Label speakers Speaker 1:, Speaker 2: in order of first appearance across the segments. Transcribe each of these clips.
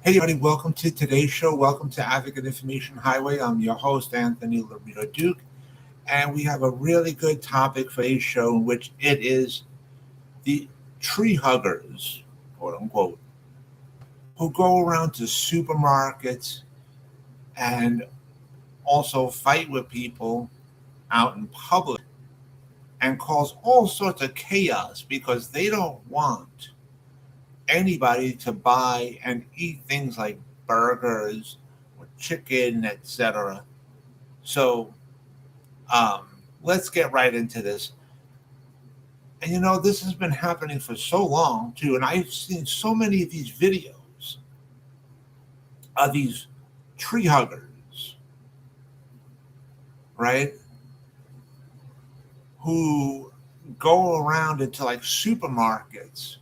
Speaker 1: Hey, everybody, welcome to today's show. Welcome to Advocate Information Highway. I'm your host, Anthony Lorito-Duke, and we have a really good topic for today's show, in which it is the tree huggers, quote unquote, who go around to supermarkets and also fight with people out in public and cause all sorts of chaos because they don't want anybody to buy and eat things like burgers or chicken, etc. So um, let's get right into this. And this has been happening for so long too, and I've seen so many of these videos of these tree huggers, right? Who go around into like supermarkets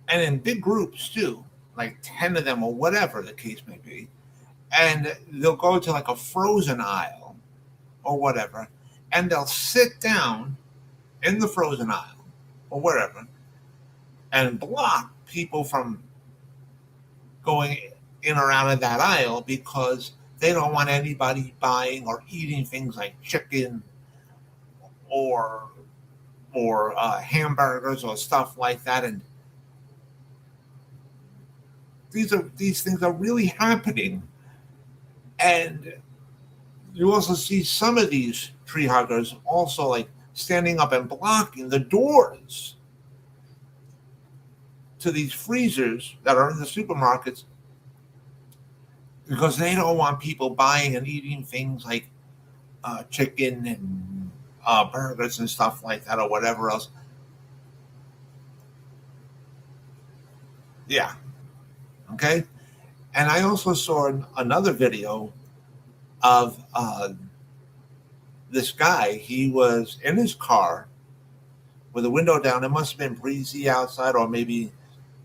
Speaker 1: and in big groups too, like 10 of them or whatever the case may be. And they'll go to like a frozen aisle or whatever, and they'll sit down in the frozen aisle or wherever and block people from going in or out of that aisle because they don't want anybody buying or eating things like chicken or hamburgers or stuff like that. And these things are really happening. And you also see some of these tree huggers also like standing up and blocking the doors to these freezers that are in the supermarkets because they don't want people buying and eating things like chicken and burgers and stuff like that or whatever else. Yeah. Okay. And I also saw another video of this guy. He was in his car with the window down. It must have been breezy outside, or maybe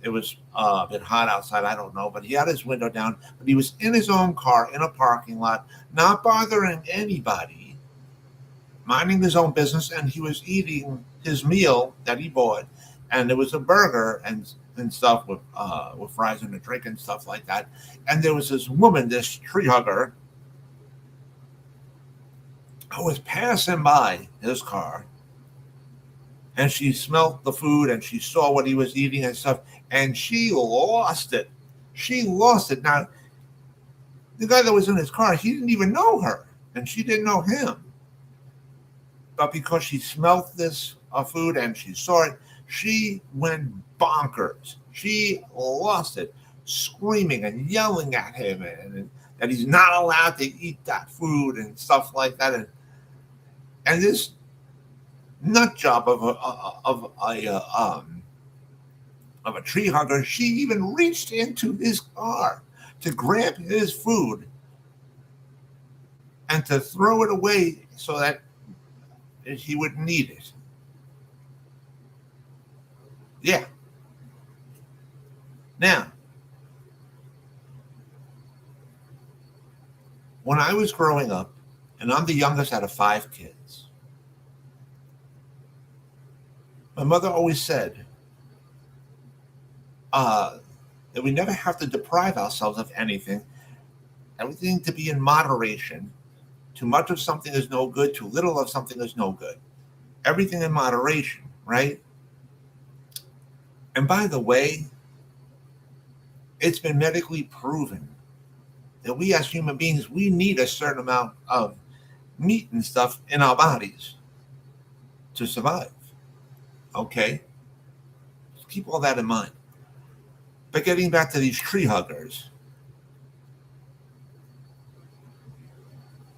Speaker 1: it was a bit hot outside. I don't know. But he had his window down. But he was in his own car in a parking lot, not bothering anybody, minding his own business. And he was eating his meal that he bought. And there was a burger and stuff with fries and a drink and stuff like that. And there was this woman, this tree hugger, who was passing by his car, and she smelt the food and she saw what he was eating and stuff, and she lost it. She lost it. Now, the guy that was in his car, he didn't even know her, and she didn't know him. But because she smelt this food and she saw it, she went bonkers. She lost it, screaming and yelling at him, and that he's not allowed to eat that food and stuff like that. And this nut job of a tree hugger, she even reached into his car to grab his food and to throw it away so that he wouldn't need it. Yeah. Now, when I was growing up, and I'm the youngest out of 5 kids, my mother always said that we never have to deprive ourselves of anything. Everything to be in moderation. Too much of something is no good. Too little of something is no good. Everything in moderation, right? And by the way, it's been medically proven that we as human beings, we need a certain amount of meat and stuff in our bodies to survive. Okay? Keep all that in mind. But getting back to these tree huggers,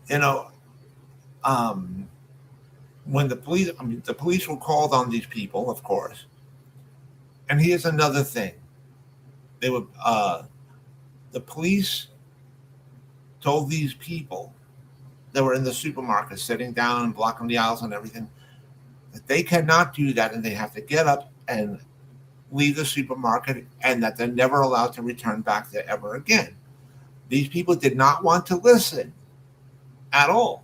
Speaker 1: you know, when the police were called on these people, of course. And here's another thing: the police told these people that were in the supermarket, sitting down and blocking the aisles and everything, that they cannot do that, and they have to get up and leave the supermarket, and that they're never allowed to return back there ever again. These people did not want to listen at all.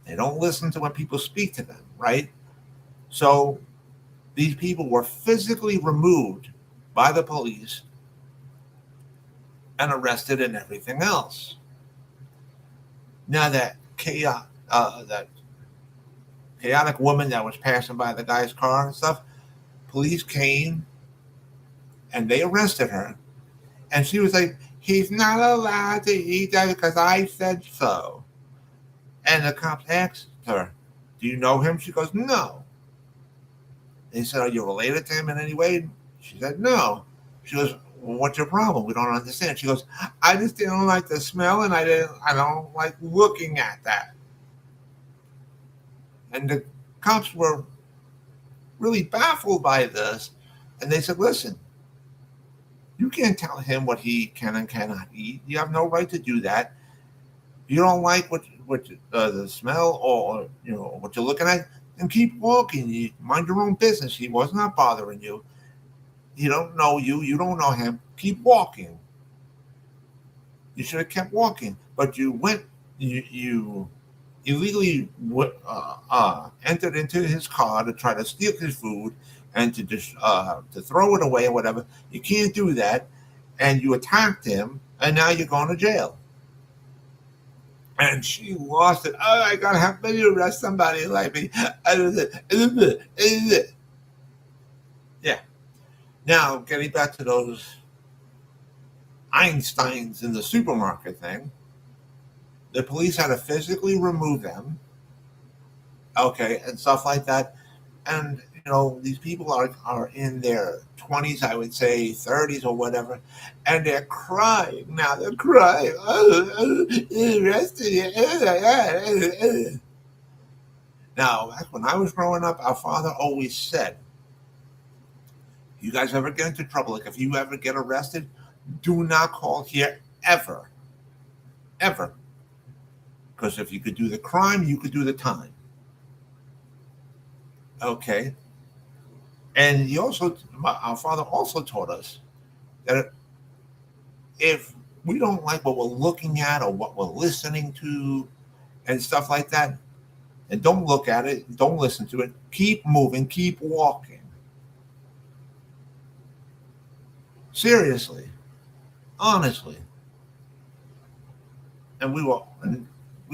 Speaker 1: They don't listen to when people speak to them, right? So these people were physically removed by the police and arrested and everything else. Now that chaotic woman that was passing by the guy's car and stuff, police came and they arrested her. And she was like, he's not allowed to eat that because I said so. And the cops asked her, do you know him? She goes, no. They said, are you related to him in any way? She said, no. She goes, well, what's your problem? We don't understand. She goes, I just didn't like the smell and I don't like looking at that. And the cops were really baffled by this. And they said, listen, you can't tell him what he can and cannot eat. You have no right to do that. You don't like what the smell or what you're looking at, and keep walking. You mind your own business. He was not bothering you. He don't know you. You don't know him. Keep walking. You should have kept walking, but you went. You illegally entered into his car to try to steal his food and to just to throw it away or whatever. You can't do that, and you attacked him, and now you're going to jail. And she lost it. Oh, I gotta have me arrest somebody like me. Yeah. Now, getting back to those Einsteins in the supermarket thing, the police had to physically remove them, okay, and stuff like that. And these people are in their 20s, I would say 30s or whatever, and they're crying. Now they're crying. Arrested. Now, back when I was growing up, our father always said, you guys ever get into trouble, like if you ever get arrested, do not call here ever. Ever. Because if you could do the crime, you could do the time. Okay. And our father also taught us that if we don't like what we're looking at or what we're listening to and stuff like that, and don't look at it, don't listen to it, keep moving, keep walking. Seriously. Honestly. And we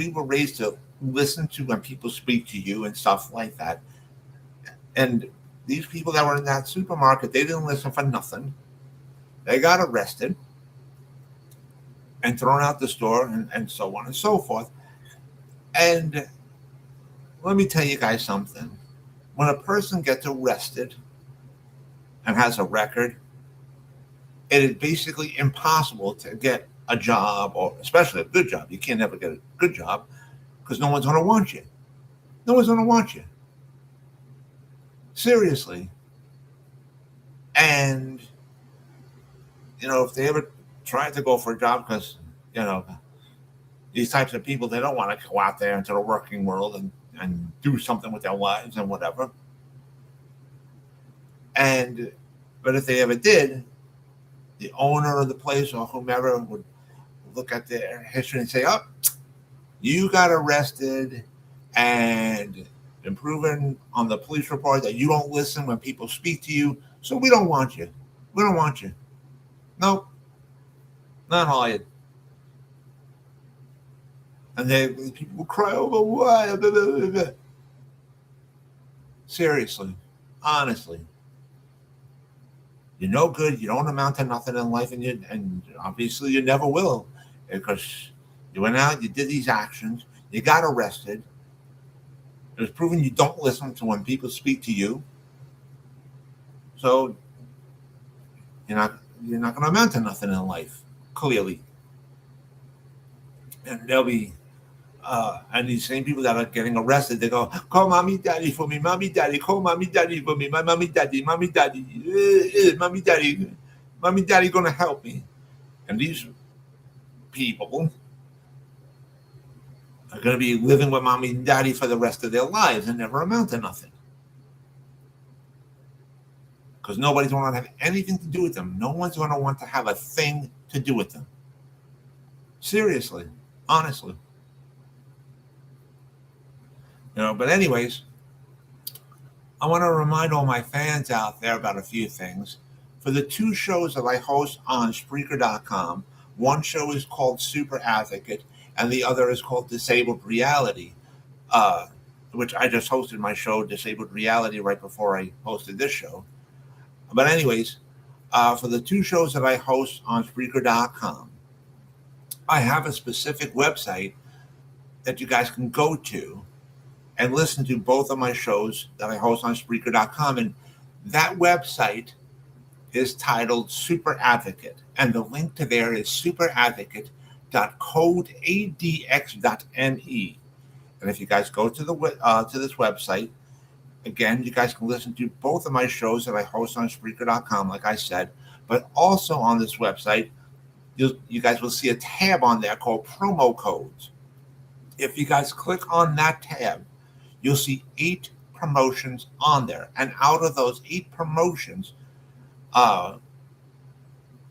Speaker 1: were raised to listen to when people speak to you and stuff like that. And these people that were in that supermarket, they didn't listen for nothing. They got arrested and thrown out the store and so on and so forth. And let me tell you guys something. When a person gets arrested and has a record, it is basically impossible to get a job, or especially a good job. You can't ever get a good job because no one's going to want you. No one's going to want you. Seriously. And, if they ever try to go for a job, because, these types of people, they don't want to go out there into the working world and do something with their lives and whatever. But if they ever did, the owner of the place or whomever would look at their history and say, oh, you got arrested and been proven on the police report that you don't listen when people speak to you, so we don't want you. We don't want you. Nope. Not hired. And people will cry over what? Seriously. Honestly. You're no good. You don't amount to nothing in life, and obviously you never will, because you went out, you did these actions, you got arrested. It was proven you don't listen to when people speak to you, so you're not going to amount to nothing in life, clearly. And there'll be and these same people that are getting arrested, they go, call mommy, daddy for me, mommy, daddy, call mommy, daddy for me, my mommy, daddy, mommy, daddy, mommy, daddy going to help me. And these people are going to be living with mommy and daddy for the rest of their lives and never amount to nothing. Because nobody's going to have anything to do with them. No one's going to want to have a thing to do with them. Seriously. Honestly. But anyways, I want to remind all my fans out there about a few things. For the 2 shows that I host on Spreaker.com, One show is called Super Advocate, and the other is called Disabled Reality, uh, which I just hosted my show, Disabled Reality, right before I hosted this show. But, anyways, for the two shows that I host on Spreaker.com, I have a specific website that you guys can go to and listen to both of my shows that I host on Spreaker.com. And that website is titled Super Advocate. And the link to there is superadvocate.codeadx.ne. And if you guys go to to this website, again, you guys can listen to both of my shows that I host on Spreaker.com, like I said. But also on this website, you guys will see a tab on there called Promo Codes. If you guys click on that tab, you'll see 8 promotions on there. And out of those 8 promotions,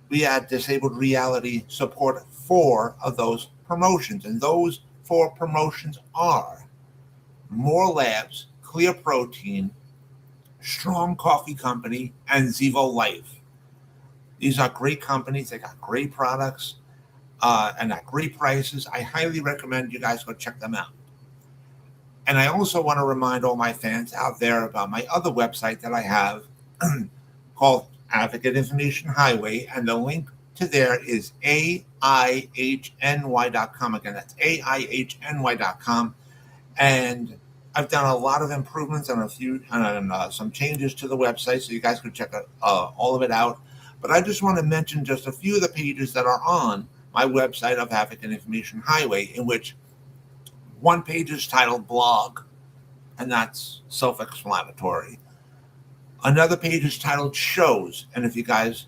Speaker 1: we had Disabled Reality support 4 of those promotions. And those 4 promotions are More Labs, Clear Protein, Strong Coffee Company, and Zevo Life. These are great companies. They got great products and at great prices. I highly recommend you guys go check them out. And I also want to remind all my fans out there about my other website that I have called Advocate Information Highway. And the link to there is AIHNY.com. Again, that's AIHNY.com. And I've done a lot of improvements and some changes to the website, so you guys can check all of it out. But I just want to mention just a few of the pages that are on my website of Advocate Information Highway, in which one page is titled Blog, and that's self-explanatory. Another page is titled Shows, and if you guys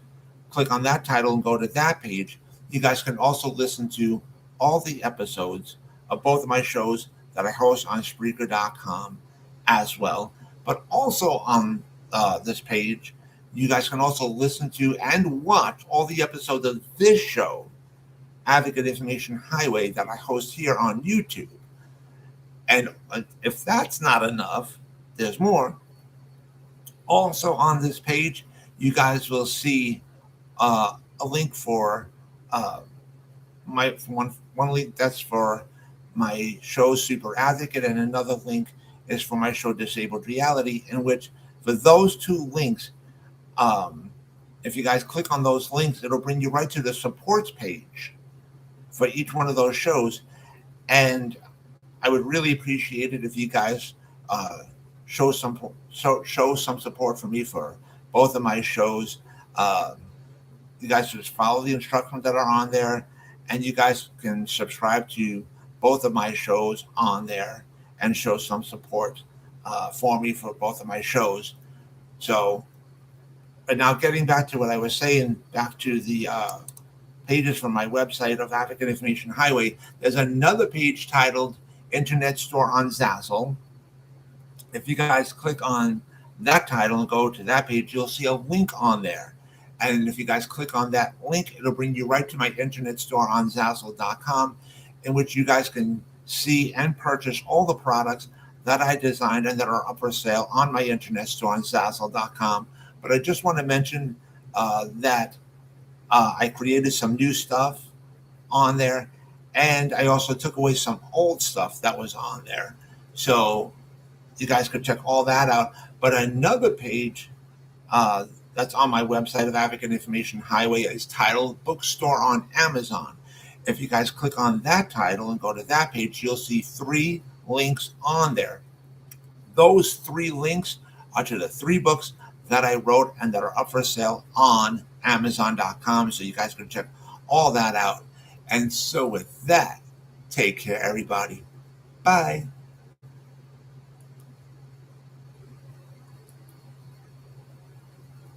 Speaker 1: click on that title and go to that page, you guys can also listen to all the episodes of both of my shows that I host on Spreaker.com as well. But also on this page, you guys can also listen to and watch all the episodes of this show, Advocate Information Highway, that I host here on YouTube. And if that's not enough, there's more. Also on this page, you guys will see a link for my one link that's for my show Super Advocate, and another link is for my show Disabled Reality, in which for those 2 links, if you guys click on those links, it'll bring you right to the supports page for each one of those shows. And I would really appreciate it if you guys show some support for me for both of my shows. You guys just follow the instructions that are on there, and you guys can subscribe to both of my shows on there and show some support for me for both of my shows. So, but now getting back to what I was saying, back to the pages from my website of Advocate Information Highway, there's another page titled Internet Store on Zazzle. If you guys click on that title and go to that page, you'll see a link on there. And if you guys click on that link, it'll bring you right to my internet store on Zazzle.com, in which you guys can see and purchase all the products that I designed and that are up for sale on my internet store on Zazzle.com. But I just want to mention that I created some new stuff on there, and I also took away some old stuff that was on there. So you guys could check all that out. But another page that's on my website of Advocate Information Highway is titled Bookstore on Amazon. If you guys click on that title and go to that page, you'll see 3 links on there. Those 3 links are to the 3 books that I wrote and that are up for sale on Amazon.com. So you guys can check all that out. And so with that, take care, everybody. Bye.